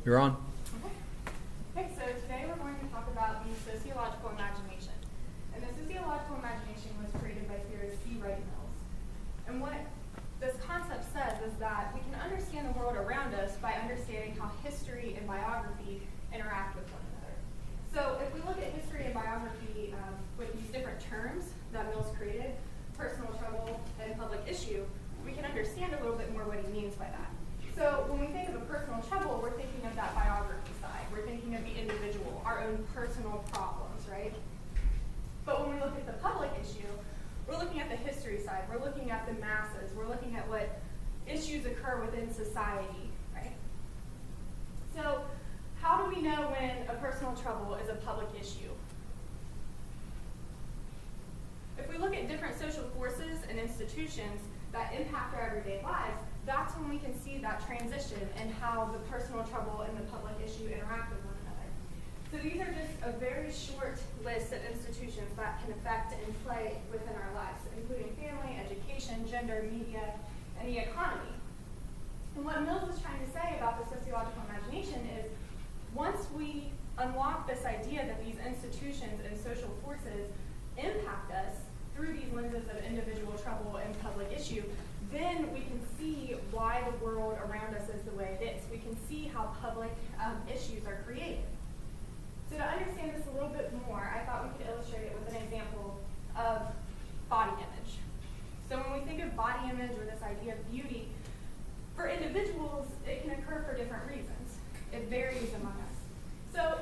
You're on. Okay, so today we're going to talk about the sociological imagination. And the sociological imagination was created by theorist C. Wright Mills. And what this concept says is that we can understand the world around us by understanding how history and biography interact with one another. So if we look at history and biography with these different terms that Mills created, personal trouble and public issue, we can understand a little bit more what he means by that. So when we think of a personal trouble, we're thinking of that biography side. We're thinking of the individual, our own personal problems, right? But when we look at the public issue, we're looking at the history side. We're looking at the masses. We're looking at what issues occur within society, right? So how do we know when a personal trouble is a public issue? If we look at different social forces and institutions that impact our everyday lives, that's when we can see that transition and how the personal trouble and the public issue interact with one another. So these are just a very short list of institutions that can affect and play within our lives, including family, education, gender, media, and the economy. And what Mills is trying to say about the sociological imagination is once we unlock this idea that these institutions and social forces impact us through these lenses of individual trouble and public issue, then we can see why the world around us is the way it is. We can see how public issues are created. So to understand this a little bit more, I thought we could illustrate it with an example of body image. So when we think of body image or this idea of beauty, for individuals, it can occur for different reasons. It varies among us. So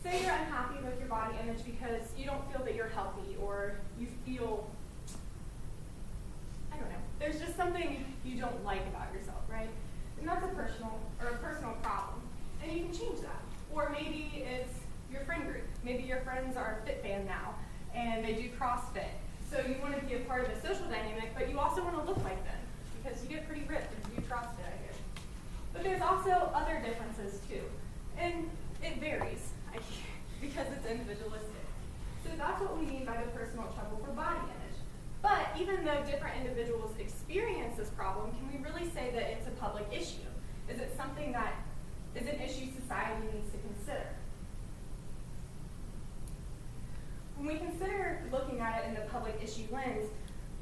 say you're unhappy with your body image because you don't feel that you're healthy, or you feel, I don't know, there's just something you don't like about yourself, right? And that's a personal problem. And you can change that. Or maybe it's your friend group. Maybe your friends are a fit fan now and they do CrossFit. So you want to be a part of the social dynamic, but you also want to look like them because you get pretty ripped if you do CrossFit, I guess. But there's also other differences too. And it varies because it's individualistic. So that's what we mean by the personal trouble for body image. But even though different individuals experience this problem, can we really say that it's a public issue? Is it something that is an issue society needs to consider? When we consider looking at it in the public issue lens,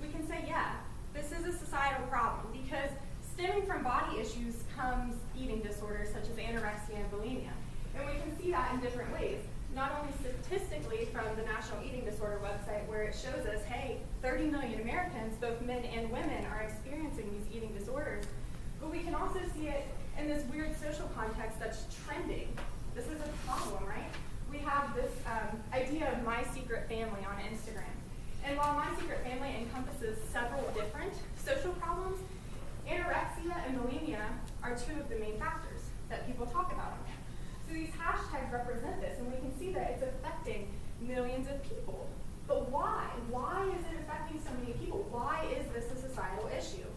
we can say, yeah, this is a societal problem because stemming from body issues comes eating disorders such as anorexia and bulimia. And we can see that in different ways. Not only statistically from the National Eating Disorder website where it shows us, hey, 30 million Americans, both men and women, are experiencing these eating disorders. But we can also see it in this weird social context that's trending. This is a problem, right? We have this idea of My Secret Family on Instagram. And while My Secret Family encompasses several different social problems, anorexia and bulimia are two of the main factors that people talk about on there. So these hashtags represent this, and we can see that it's affecting millions of people. But why? Why is it affecting so many people? Why is this a societal issue?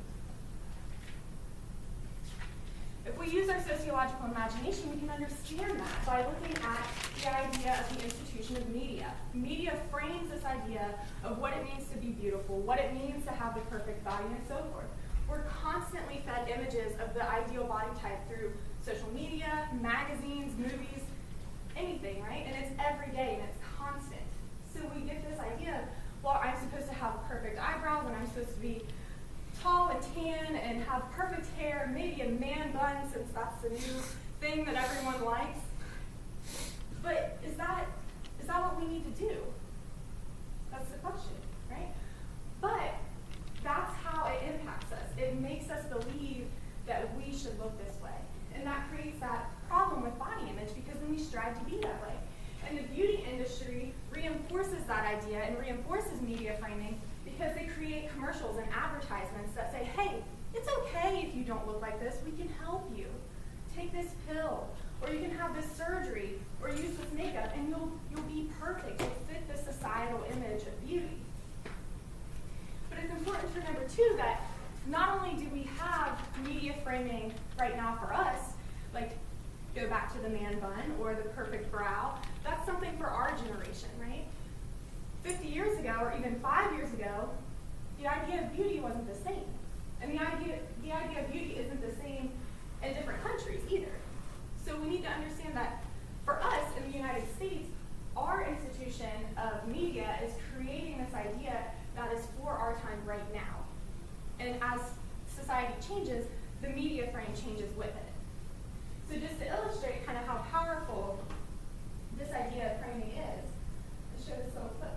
If we use our sociological imagination, we can understand that by looking at the idea of the institution of media. Media frames this idea of what it means to be beautiful, what it means to have the perfect body, and so forth. We're constantly fed images of the ideal body type through social media, magazines, movies, anything, right? And it's every day and it's constant. So we get this idea of, well, I'm supposed to have perfect eyebrows and I'm supposed to be tall and tan and have perfect hair, maybe a man bun since that's the new thing that everyone likes. But is that what we need to do? That's the question, right? But that's how it impacts us. It makes us believe that we should look this way. And that creates that problem with body image because then we strive to be that way. And the beauty industry reinforces that idea and reinforces media framing because they create commercials and advertisements that say, hey, it's okay if you don't look like this, we can help you. Take this pill, or you can have this surgery, or use this makeup, and you'll be perfect. You'll fit the societal image of beauty. But it's important to remember, too, that not only do we have media framing right now for us, like go back to the man bun or the perfect brow, that's something for our generation, right? 50 years ago, or even 5 years ago, the idea of beauty wasn't the same. And the idea of beauty isn't the same in different countries either. So we need to understand that for us in the United States, our institution of media is creating this idea that is for our time right now. And as society changes, the media frame changes with it. So just to illustrate kind of how powerful this idea of framing is, I'll show this little clip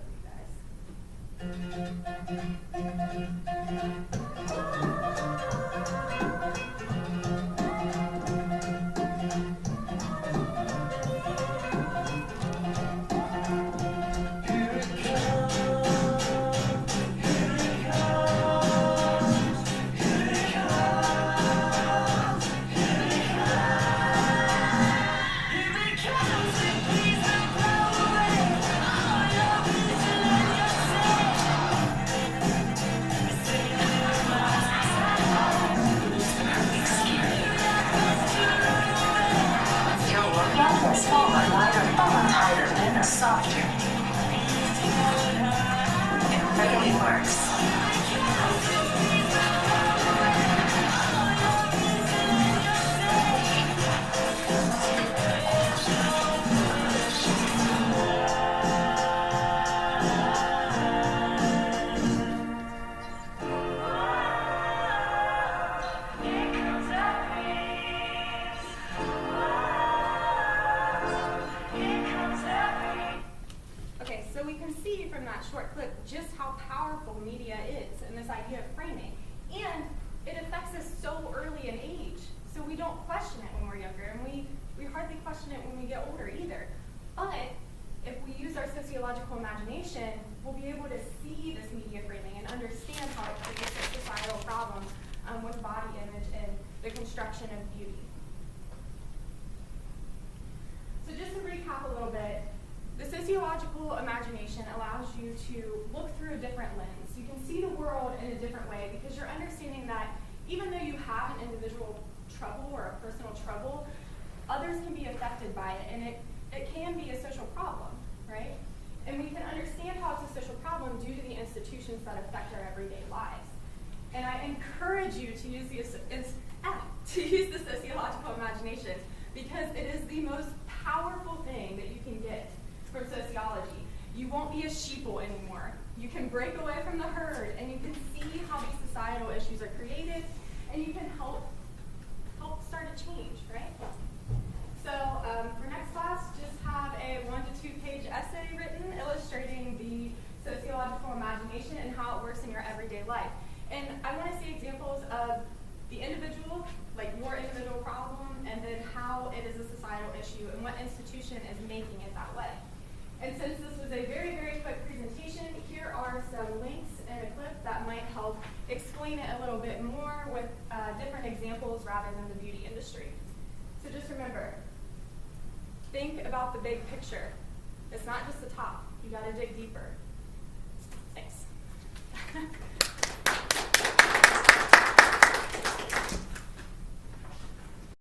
softer. It really works. just how powerful media is and this idea of framing. And it affects us so early in age. So we don't question it when we're younger, and we hardly question it when we get older either. But if we use our sociological imagination, we'll be able to see this media framing and understand how it creates a societal problem with body image and the construction of beauty. So just to recap a little bit, the sociological imagination allows you to look through a different lens. You can see the world in a different way because you're understanding that even though you have an individual trouble or a personal trouble, others can be affected by it, and it can be a social problem, right? And we can understand how it's a social problem due to the institutions that affect our everyday lives. And I encourage you to use the sociological imagination because it is the most powerful thing that you can get from sociology. You won't be a sheeple anymore. You can break away from the herd, and you can see how these societal issues are created, and you can help start a change, right? So for next class, just have a 1 to 2 page essay written illustrating the sociological imagination and how it works in your everyday life. And I want to see examples of the individual, like your individual problem, and then how it is a societal issue and what institution is making it that way. And since this was a very, very quick presentation, here are some links and a clip that might help explain it a little bit more with different examples rather than the beauty industry. So just remember, think about the big picture. It's not just the top. You got to dig deeper.